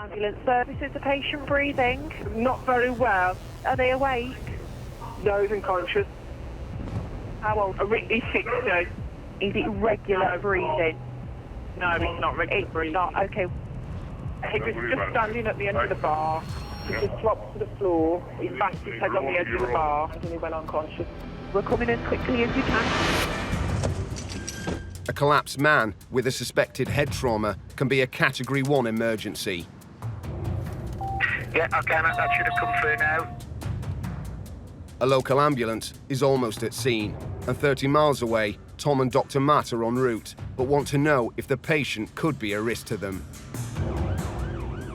ambulance service. Is the patient breathing? Not very well. Are they awake? No, he's unconscious. How old? He's 60. Is it regular breathing? No, it's not regular It's breathing. not, okay. He was just standing at the end of the bar. He just dropped to the floor. He bashed his head on the edge of the bar and he went unconscious. We're coming as quickly as we can. A collapsed man with a suspected head trauma can be a Category 1 emergency. Yeah, okay, that should have come through now. A local ambulance is almost at scene, and 30 miles away, Tom and Dr. Matt are en route, but want to know if the patient could be a risk to them.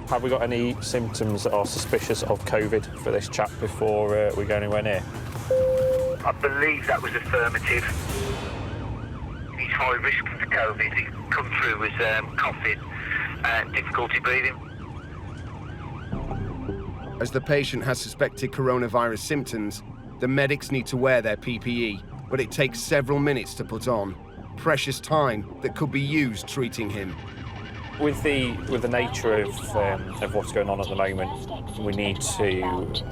Have we got any symptoms that are suspicious of COVID for this chap before we go anywhere near? I believe that was affirmative. He's high risk for COVID. He come through with coughing and difficulty breathing. As the patient has suspected coronavirus symptoms, the medics need to wear their PPE, but it takes several minutes to put on. Precious time that could be used treating him. With the nature of what's going on at the moment, we need to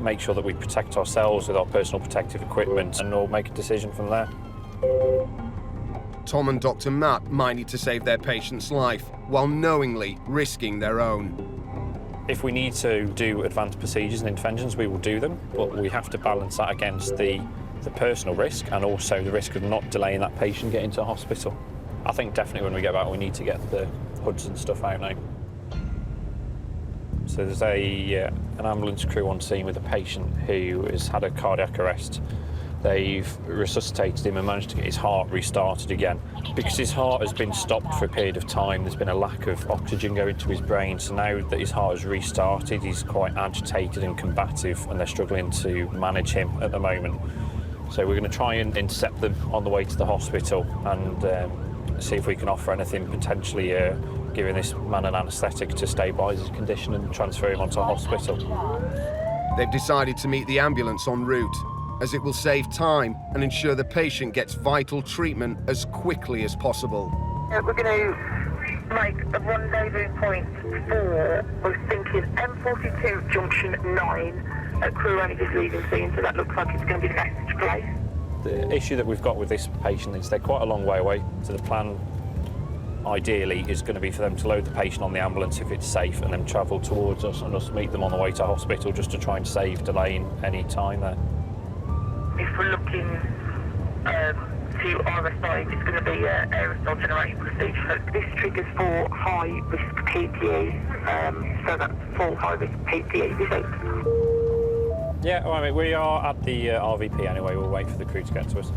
make sure that we protect ourselves with our personal protective equipment, and we'll make a decision from there. Tom and Dr. Matt might need to save their patient's life while knowingly risking their own. If we need to do advanced procedures and interventions, we will do them, but we have to balance that against the personal risk and also the risk of not delaying that patient getting to hospital. I think definitely when we get back, we need to get the hoods and stuff out now. So there's an ambulance crew on scene with a patient who has had a cardiac arrest. They've resuscitated him and managed to get his heart restarted again. Because his heart has been stopped for a period of time, there's been a lack of oxygen going to his brain. So now that his heart has restarted, he's quite agitated and combative, and they're struggling to manage him at the moment. So we're going to try and intercept them on the way to the hospital and see if we can offer anything, potentially giving this man an anaesthetic to stabilise his condition and transfer him onto a hospital. They've decided to meet the ambulance en route, as it will save time and ensure the patient gets vital treatment as quickly as possible. We're going to make a rendezvous point for, we're thinking, M42 Junction 9 at crew only just leaving scene, so that looks like it's going to be the next place. The issue that we've got with this patient is they're quite a long way away, so the plan ideally is going to be for them to load the patient on the ambulance if it's safe and then travel towards us and us meet them on the way to hospital just to try and save delaying any time there. If we're looking to either side, it's going to be aerosol generation procedure. So this triggers for high-risk PPE, so that's full high-risk PPE visit. Yeah, all right, we are at the RVP anyway. We'll wait for the crew to get to us.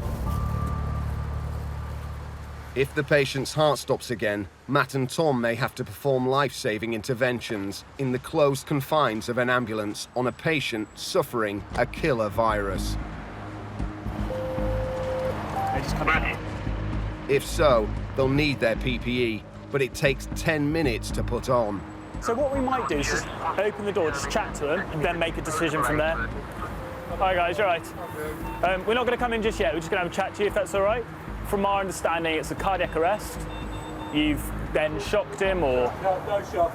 If the patient's heart stops again, Matt and Tom may have to perform life-saving interventions in the closed confines of an ambulance on a patient suffering a killer virus. If so, they'll need their PPE, but it takes 10 minutes to put on. So what we might do is just open the door, just chat to them, and then make a decision from there. Hi guys, you all right? We're not going to come in just yet, we're just going to have a chat to you if that's all right. From our understanding, it's a cardiac arrest. You've then shocked him, or...? No shock.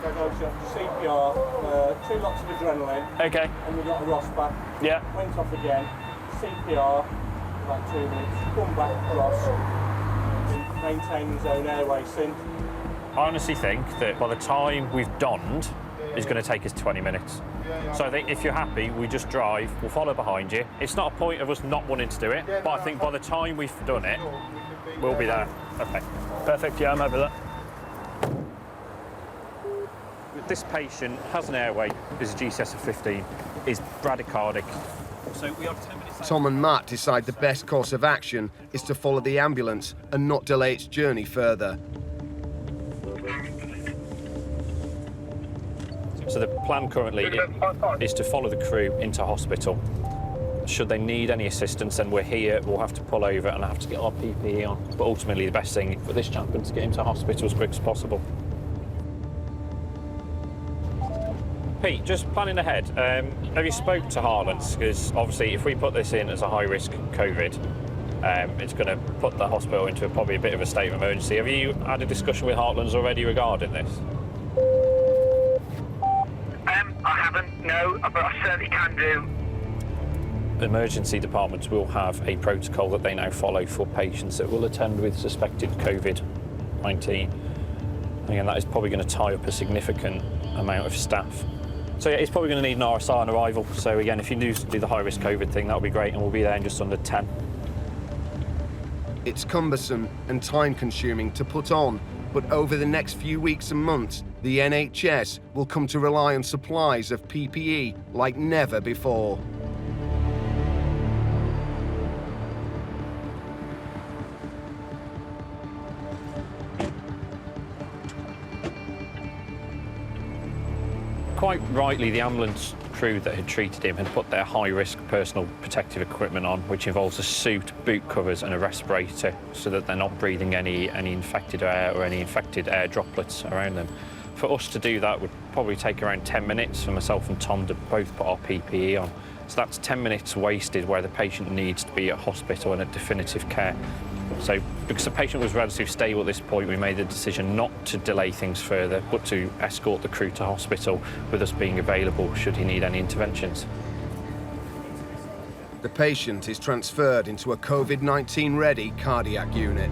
No shock. CPR, 2 lots of adrenaline. Okay. And we got a Ross back. Yeah. Went off again. CPR, about 2 minutes. Come back across. And maintain his own airway sync. I honestly think that by the time we've donned, it's going to take us 20 minutes. So I think if you're happy, we just drive, we'll follow behind you. It's not a point of us not wanting to do it, but I think by the time we've done it, we'll be there. Okay. Perfect, yeah, I'm over that. This patient has an airway, is a GCS of 15, is bradycardic. So we are 10 minutes. Tom and Matt decide the best course of action is to follow the ambulance and not delay its journey further. So the plan currently is to follow the crew into hospital. Should they need any assistance, then we're here, we'll have to pull over and have to get our PPE on. But ultimately the best thing for this chap is to get him to hospital as quick as possible. Pete, just planning ahead, have you spoke to Heartlands? Because obviously if we put this in as a high-risk COVID, it's going to put the hospital into probably a bit of a state of emergency. Have you had a discussion with Heartlands already regarding this? I haven't, no, but I certainly can do. Emergency departments will have a protocol that they now follow for patients that will attend with suspected COVID-19. Again, that is probably going to tie up a significant amount of staff. So yeah, it's probably going to need an RSI on arrival. So again, if you do the high-risk COVID thing, that'll be great, and we'll be there in just under 10. It's cumbersome and time-consuming to put on, but over the next few weeks and months, the NHS will come to rely on supplies of PPE like never before. Quite rightly, the ambulance crew that had treated him had put their high-risk personal protective equipment on, which involves a suit, boot covers and a respirator, so that they're not breathing any infected air or any infected air droplets around them. For us to do that would probably take around 10 minutes for myself and Tom to both put our PPE on. So that's 10 minutes wasted where the patient needs to be at hospital and at definitive care. So because the patient was relatively stable at this point, we made the decision not to delay things further, but to escort the crew to hospital with us being available should he need any interventions. The patient is transferred into a COVID-19 ready cardiac unit.